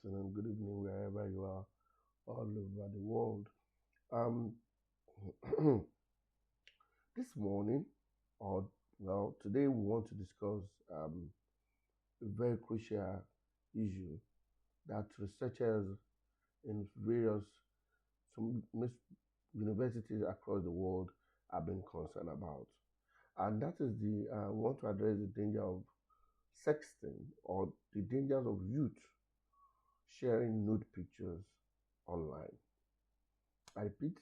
afternoon, good evening, wherever you are, all over the world. Um, this morning, or today, we want to discuss a very crucial issue that researchers in various universities across the world have been concerned about, and that is we want to address the danger of sexting or the dangers of youth sharing nude pictures online. I repeat,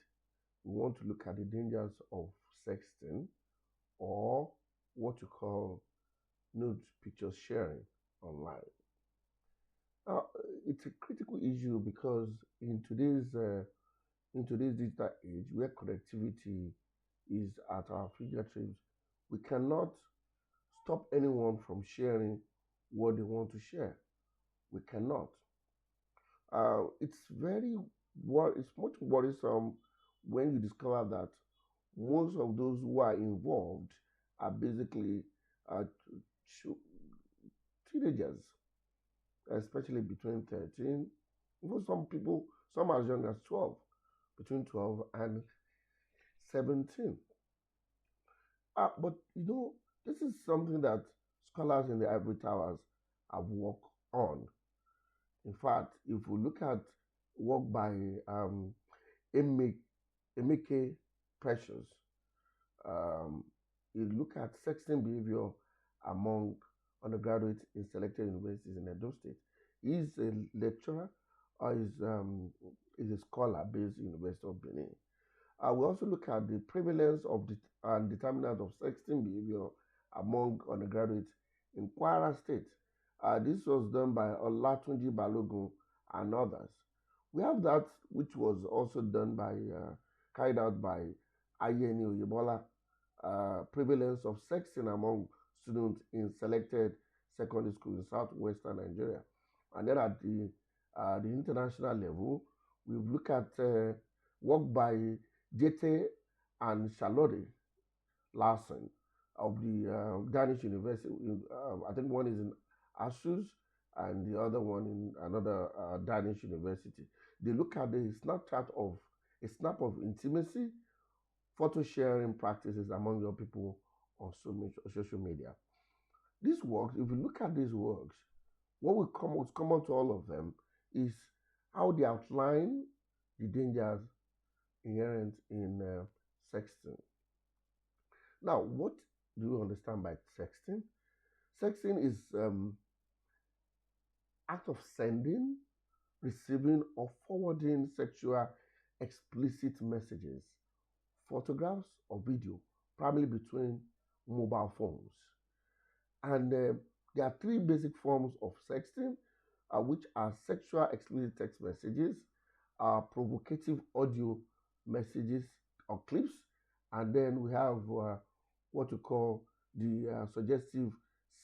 we want to look at the dangers of sexting or what you call nude picture sharing online. Now, it's a critical issue because in today's digital age, where connectivity is at our fingertips, we cannot stop anyone from sharing what they want to share. We cannot. It's much worrisome when you discover that most of those who are involved are basically uh, ch- teenagers, especially between 13, even some people, some as young as 12, between 12 and 17. But this is something that scholars in the ivory towers have worked on. In fact, if we look at work by Eme- Emeke Precious, you look at sexting behavior among undergraduates in selected universities in Edo State. He's a lecturer or is a scholar based in University of Benin. We also look at the prevalence of and determinants of sexting behavior among undergraduates in Kwara State. This was done by Olatunji Balogun and others. We have that which was also done carried out by Ayeni Oyebola, prevalence of sexting among students in selected secondary schools in southwestern Nigeria. And then at the international level, we've looked at work by Jete and Charlotte Larson of the Danish University. I think one is in Aarhus and the other one in another Danish university. They look at the a snap of intimacy, photo sharing practices among young people on social media. These works, if you look at these works, what's common to all of them is how they outline the dangers inherent in sexting. Now, what do you understand by sexting? Sexting is act of sending, receiving, or forwarding sexual explicit messages, photographs, or video, primarily between mobile phones. And there are three basic forms of sexting, which are sexual explicit text messages, provocative audio messages or clips, and then we have what we call the suggestive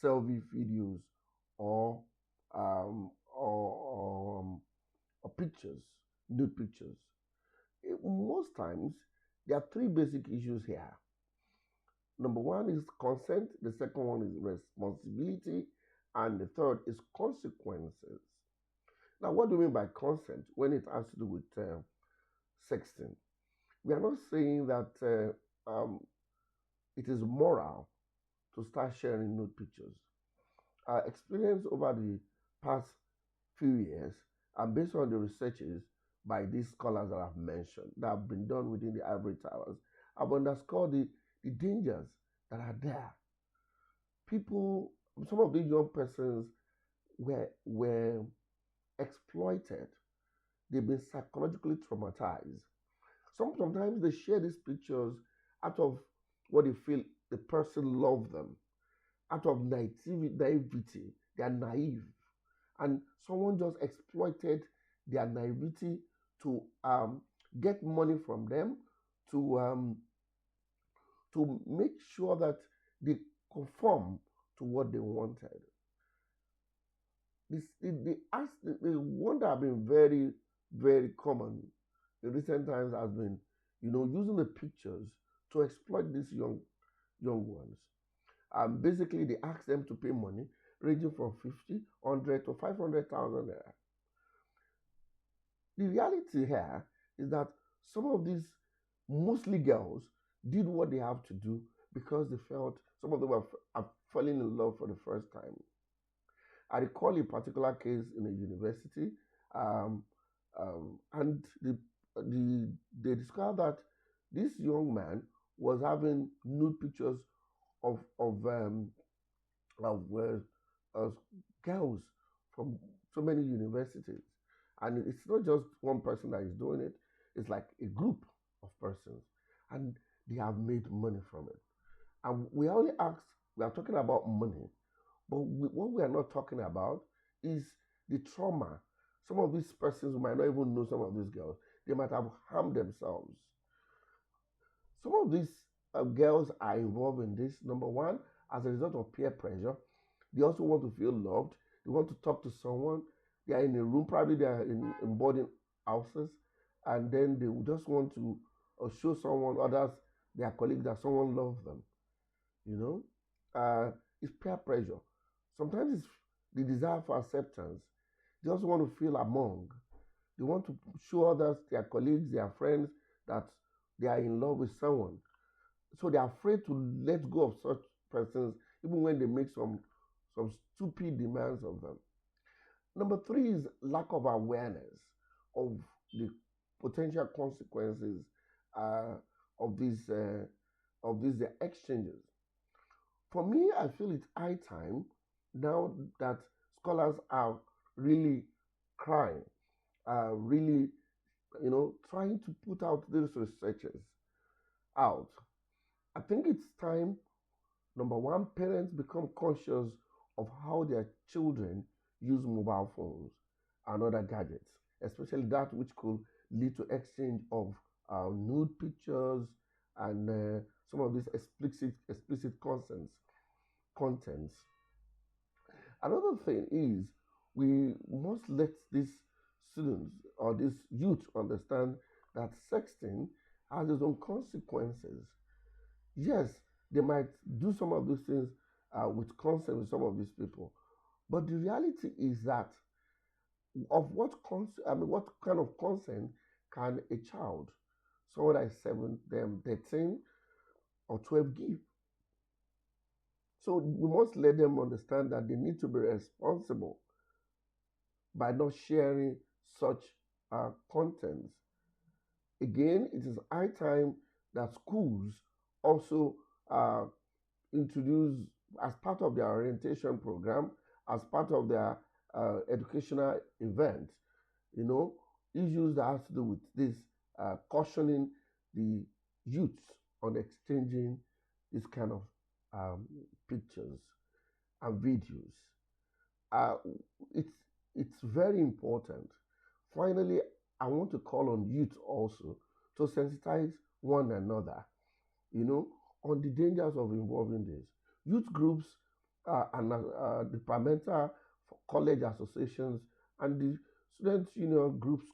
selfie videos or or pictures, nude pictures. Most times, there are three basic issues here. Number one is consent, the second one is responsibility, and the third is consequences. Now, what do we mean by consent when it has to do with sexting? We are not saying that it is moral to start sharing nude pictures. Our experience over the past few years, and based on the researches by these scholars that I've mentioned, that have been done within the ivory towers, I've underscored the dangers that are there. People, some of these young persons were exploited. They've been psychologically traumatized. Sometimes they share these pictures out of what they feel the person loved them, out of naivety. They are naive. And someone just exploited their naivety to get money from them, to make sure that they conform to what they wanted. The one that have been very, very common in recent times has been, using the pictures to exploit these young ones. Basically, they ask them to pay money ranging from 50, 100 to 500,000 naira. The reality here is that some of these, mostly girls, did what they have to do because they felt some of them are falling in love for the first time. I recall a particular case in a university, um, and they discovered that this young man was having nude pictures of of girls from so many universities, and it's not just one person that is doing it; it's like a group of persons, and they have made money from it. And we only ask, we are talking about money, but what we are not talking about is the trauma. Some of these persons might not even know some of these girls. They might have harmed themselves. Some of these girls are involved in this, number one, as a result of peer pressure. They also want to feel loved. They want to talk to someone. They are in a room, probably they are in boarding houses, and then they just want to show someone, others, their colleagues, that someone loves them. You know, it's peer pressure. Sometimes it's the desire for acceptance. They also want to feel among. They want to show others, their colleagues, their friends, that they are in love with someone. So they are afraid to let go of such persons, even when they make some stupid demands of them. Number three is lack of awareness of the potential consequences uh, of these exchanges. For me, I feel it's high time now that scholars are really crying, really, trying to put out these researches out. I think it's time, number one, parents become conscious of how their children use mobile phones and other gadgets, especially that which could lead to exchange of nude pictures and some of these explicit contents. Another thing is we must let these students or these youth understand that sexting has its own consequences. Yes, they might do some of these things with consent with some of these people, but the reality is that what kind of consent can a child, someone that is 13 or 12, give? So we must let them understand that they need to be responsible by not sharing such contents. Again, it is high time that schools also uh, introduce, as part of their orientation program, as part of their educational event, you know, issues that has to do with this, cautioning the youth on exchanging this kind of um, pictures and videos. Uh, it's it's very important. Finally, I want to call on youth also to sensitize one another, you know, on the dangers of involving this. Youth groups and departmental college associations and the student union groups